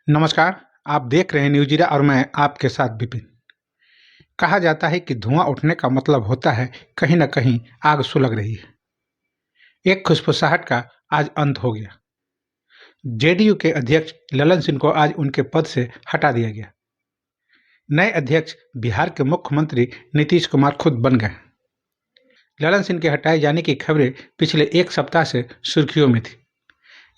नमस्कार। आप देख रहे हैं न्यूज़ और मैं आपके साथ विपिन। कहा जाता है कि धुआं उठने का मतलब होता है कहीं न कहीं आग सुलग रही है। एक खुशफुसाहट का आज अंत हो गया। जेडीयू के अध्यक्ष ललन सिंह को आज उनके पद से हटा दिया गया। नए अध्यक्ष बिहार के मुख्यमंत्री नीतीश कुमार खुद बन गए। ललन सिंह के हटाए जाने की खबरें पिछले एक सप्ताह से सुर्खियों में थी।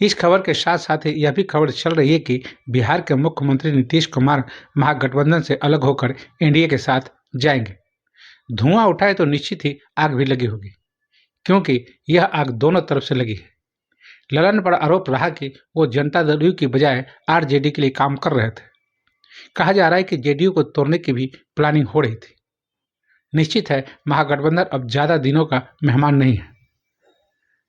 इस खबर के साथ साथ ही यह भी खबर चल रही है कि बिहार के मुख्यमंत्री नीतीश कुमार महागठबंधन से अलग होकर एनडीए के साथ जाएंगे। धुआं उठाए तो निश्चित ही आग भी लगी होगी, क्योंकि यह आग दोनों तरफ से लगी है। ललन पर आरोप रहा कि वो जनता दल की बजाय आरजेडी के लिए काम कर रहे थे। कहा जा रहा है कि जेडीयू को तोड़ने की भी प्लानिंग हो रही थी। निश्चित है महागठबंधन अब ज्यादा दिनों का मेहमान नहीं है।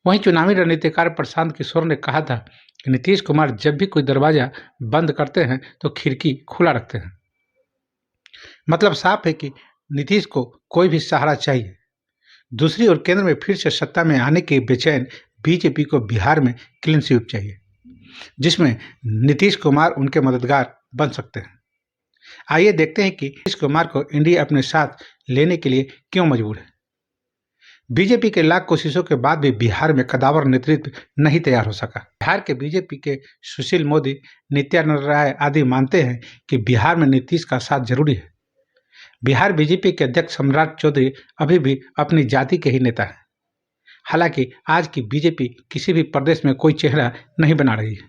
वहीं चुनावी रणनीतिकार प्रशांत किशोर ने कहा था कि नीतीश कुमार जब भी कोई दरवाजा बंद करते हैं तो खिड़की खुला रखते हैं। मतलब साफ है कि नीतीश को कोई भी सहारा चाहिए। दूसरी ओर केंद्र में फिर से सत्ता में आने के बेचैन बीजेपी को बिहार में क्लीन स्वीप चाहिए, जिसमें नीतीश कुमार उनके मददगार बन सकते हैं। आइए देखते हैं कि नीतीश कुमार को एनडीए अपने साथ लेने के लिए क्यों मजबूर है। बीजेपी के लाख कोशिशों के बाद भी बिहार में कदावर नेतृत्व नहीं तैयार हो सका। बिहार के बीजेपी के सुशील मोदी, नित्यानंद राय आदि मानते हैं कि बिहार में नीतीश का साथ जरूरी है। बिहार बीजेपी के अध्यक्ष सम्राट चौधरी अभी भी अपनी जाति के ही नेता हैं। हालांकि आज की बीजेपी किसी भी प्रदेश में कोई चेहरा नहीं बना रही है।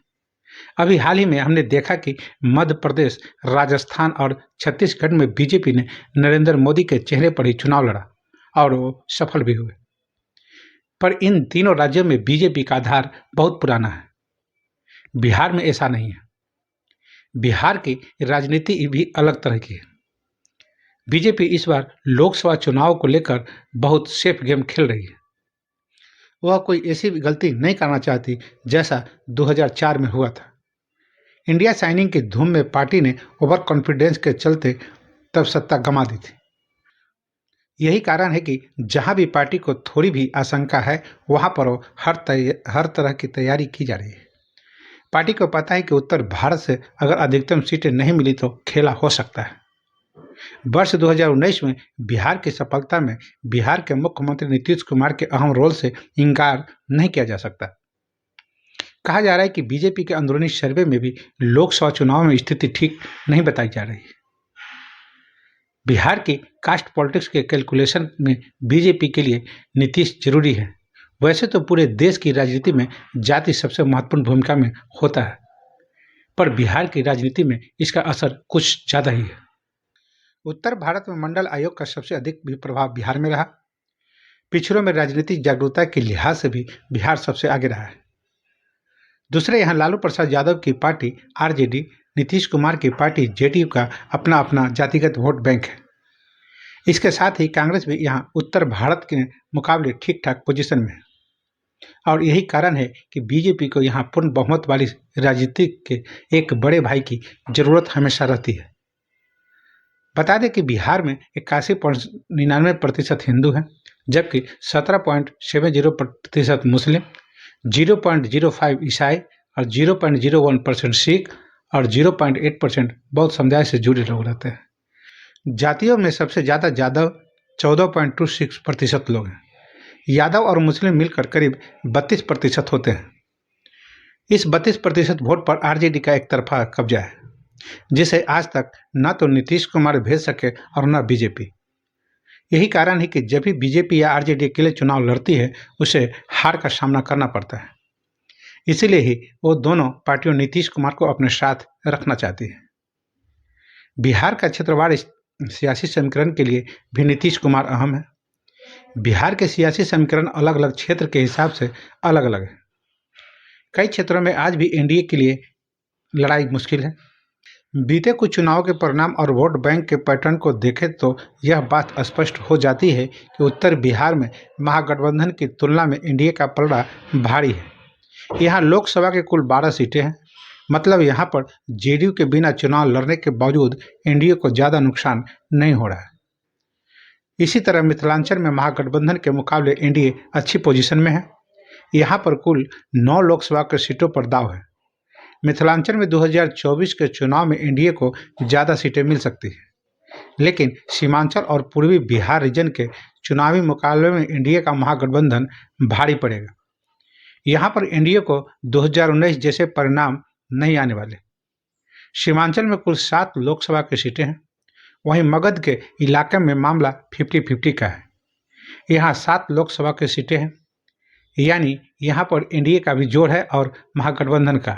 अभी हाल ही में हमने देखा कि मध्य प्रदेश, राजस्थान और छत्तीसगढ़ में बीजेपी ने नरेंद्र मोदी के चेहरे पर ही चुनाव लड़ा और वो सफल भी हुए। पर इन तीनों राज्यों में बीजेपी का आधार बहुत पुराना है। बिहार में ऐसा नहीं है। बिहार की राजनीति भी अलग तरह की है। बीजेपी इस बार लोकसभा चुनाव को लेकर बहुत सेफ गेम खेल रही है। वह कोई ऐसी गलती नहीं करना चाहती जैसा 2004 में हुआ था। इंडिया साइनिंग की धूम में पार्टी ने ओवर कॉन्फिडेंस के चलते तब सत्ता गंवा दी थी। यही कारण है कि जहां भी पार्टी को थोड़ी भी आशंका है वहां पर हर तरह की तैयारी की जा रही है। पार्टी को पता है कि उत्तर भारत से अगर अधिकतम सीटें नहीं मिली तो खेला हो सकता है। वर्ष 2019 में बिहार की सफलता में बिहार के मुख्यमंत्री नीतीश कुमार के अहम रोल से इनकार नहीं किया जा सकता। कहा जा रहा है कि बीजेपी के अंदरूनी सर्वे में भी लोकसभा चुनाव में स्थिति ठीक नहीं बताई जा रही है। बिहार की कास्ट पॉलिटिक्स के कैलकुलेशन में बीजेपी के लिए नीतीश जरूरी है। वैसे तो पूरे देश की राजनीति में जाति सबसे महत्वपूर्ण भूमिका में होता है, पर बिहार की राजनीति में इसका असर कुछ ज्यादा ही है। उत्तर भारत में मंडल आयोग का सबसे अधिक भी प्रभाव बिहार में रहा। पिछड़ों में राजनीतिक जागरूकता के लिहाज से भी बिहार सबसे आगे रहा है। दूसरे यहाँ लालू प्रसाद यादव की पार्टी आरजेडी, नीतीश कुमार की पार्टी जेडीयू का अपना अपना जातिगत वोट बैंक है। इसके साथ ही कांग्रेस भी यहाँ उत्तर भारत के मुकाबले ठीक ठाक पोजीशन में है और यही कारण है कि बीजेपी को यहाँ पूर्ण बहुमत वाली राजनीति के एक बड़े भाई की जरूरत हमेशा रहती है। बता दें कि बिहार में 81.99% हिंदू हैं, जबकि 17.70% मुस्लिम, 0.05 ईसाई और 0.01% सिख और 0.8% बौद्ध समुदाय से जुड़े लोग रहते हैं। जातियों में सबसे ज़्यादा यादव 14.26% लोग हैं। यादव और मुस्लिम मिलकर करीब 32% होते हैं। इस 32% वोट पर आरजेडी का एक तरफा कब्जा है, जिसे आज तक न तो नीतीश कुमार भेज सके और न बीजेपी। यही कारण है कि जब भी बीजेपी या आरजेडी के लिए चुनाव लड़ती है उसे हार का सामना करना पड़ता है। इसीलिए ही वो दोनों पार्टियों नीतीश कुमार को अपने साथ रखना चाहती है। बिहार का क्षेत्रवार सियासी समीकरण के लिए भी नीतीश कुमार अहम है। बिहार के सियासी समीकरण अलग अलग क्षेत्र के हिसाब से अलग अलग है। कई क्षेत्रों में आज भी एनडीए के लिए लड़ाई मुश्किल है। बीते कुछ चुनावों के परिणाम और वोट बैंक के पैटर्न को देखें तो यह बात स्पष्ट हो जाती है कि उत्तर बिहार में महागठबंधन की तुलना में एनडीए का पलड़ा भारी है। यहाँ लोकसभा के कुल 12 सीटें हैं। मतलब यहाँ पर जेडीयू के बिना चुनाव लड़ने के बावजूद एनडीए को ज़्यादा नुकसान नहीं हो रहा है। इसी तरह मिथिलांचल में महागठबंधन के मुकाबले एनडीए अच्छी पोजीशन में है। यहाँ पर कुल 9 लोकसभा के सीटों पर दाव है। मिथिलांचल में 2024 के चुनाव में एनडीए को ज़्यादा सीटें मिल सकती हैं, लेकिन सीमांचल और पूर्वी बिहार रीजन के चुनावी मुकाबले में एनडीए का महागठबंधन भारी पड़ेगा। यहाँ पर एनडीए को 2019 जैसे परिणाम नहीं आने वाले। सीमांचल में कुल 7 लोकसभा की सीटें हैं, वहीं मगध के इलाके में मामला 50-50 का है। यहाँ 7 लोकसभा की सीटें हैं, यानी यहाँ पर एनडीए का भी जोर है और महागठबंधन का,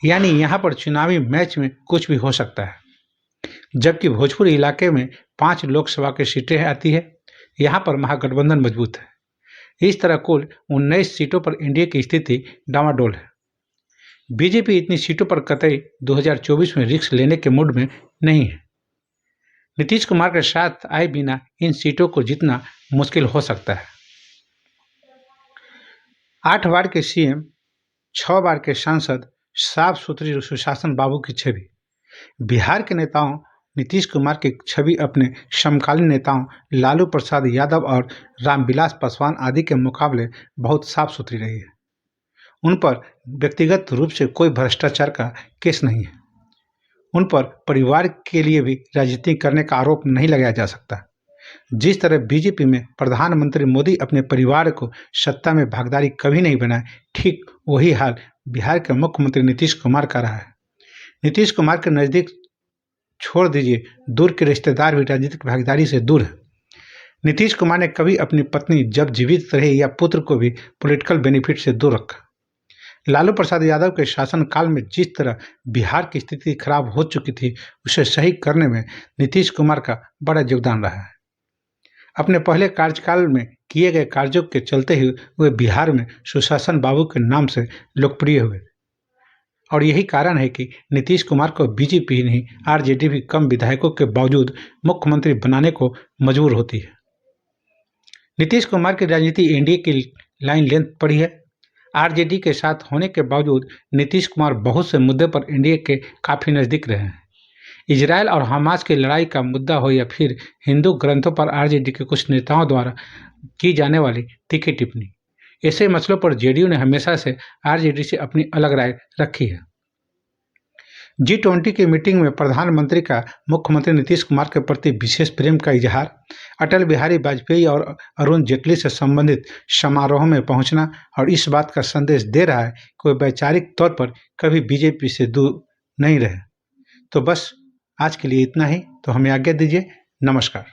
यानी यहाँ पर चुनावी मैच में कुछ भी हो सकता है। जबकि भोजपुर इलाके में 5 लोकसभा की सीटें आती है, यहाँ पर महागठबंधन मजबूत है। इस तरह कुल 19 सीटों पर एनडीए की स्थिति डामाडोल है। बीजेपी इतनी सीटों पर कतई 2024 में रिस्क लेने के मूड में नहीं है। नीतीश कुमार के साथ आए बिना इन सीटों को जीतना मुश्किल हो सकता है। 8 बार के सीएम, 6 बार के सांसद, साफ सुथरी सुशासन बाबू की छवि। बिहार के नेताओं नीतीश कुमार की छवि अपने समकालीन नेताओं लालू प्रसाद यादव और रामविलास पासवान आदि के मुकाबले बहुत साफ सुथरी रही है। उन पर व्यक्तिगत रूप से कोई भ्रष्टाचार का केस नहीं है। उन पर परिवार के लिए भी राजनीति करने का आरोप नहीं लगाया जा सकता। जिस तरह बीजेपी में प्रधानमंत्री मोदी अपने परिवार को सत्ता में भागीदारी कभी नहीं बनाए, ठीक वही हाल बिहार के मुख्यमंत्री नीतीश कुमार का रहा है। नीतीश कुमार के नज़दीक छोड़ दीजिए, दूर के रिश्तेदार भी राजनीतिक भागीदारी से दूर है। नीतीश कुमार ने कभी अपनी पत्नी जब जीवित रहे या पुत्र को भी पॉलिटिकल बेनिफिट से दूर रखा। लालू प्रसाद यादव के शासनकाल में जिस तरह बिहार की स्थिति खराब हो चुकी थी, उसे सही करने में नीतीश कुमार का बड़ा योगदान रहा है। अपने पहले कार्यकाल में किए गए कार्यों के चलते ही वे बिहार में सुशासन बाबू के नाम से लोकप्रिय हुए, और यही कारण है कि नीतीश कुमार को बीजेपी नहीं, आरजेडी भी कम विधायकों के बावजूद मुख्यमंत्री बनाने को मजबूर होती है। नीतीश कुमार की राजनीति एनडीए की लाइन लेंथ पड़ी है। आरजेडी के साथ होने के बावजूद नीतीश कुमार बहुत से मुद्दे पर एनडीए के काफ़ी नज़दीक रहे हैं। इजरायल और हमास की लड़ाई का मुद्दा हो या फिर हिंदू ग्रंथों पर आरजेडी के कुछ नेताओं द्वारा की जाने वाली तीखी टिप्पणी, ऐसे मसलों पर जेडीयू ने हमेशा से आरजेडी से अपनी अलग राय रखी है। G20 की मीटिंग में प्रधानमंत्री का मुख्यमंत्री नीतीश कुमार के प्रति विशेष प्रेम का इजहार, अटल बिहारी वाजपेयी और अरुण जेटली से संबंधित समारोह में पहुंचना और इस बात का संदेश दे रहा है कि वे वैचारिक तौर पर कभी बीजेपी से दूर नहीं रहे। तो बस आज के लिए इतना ही। तो हमें आज्ञा दीजिए। नमस्कार।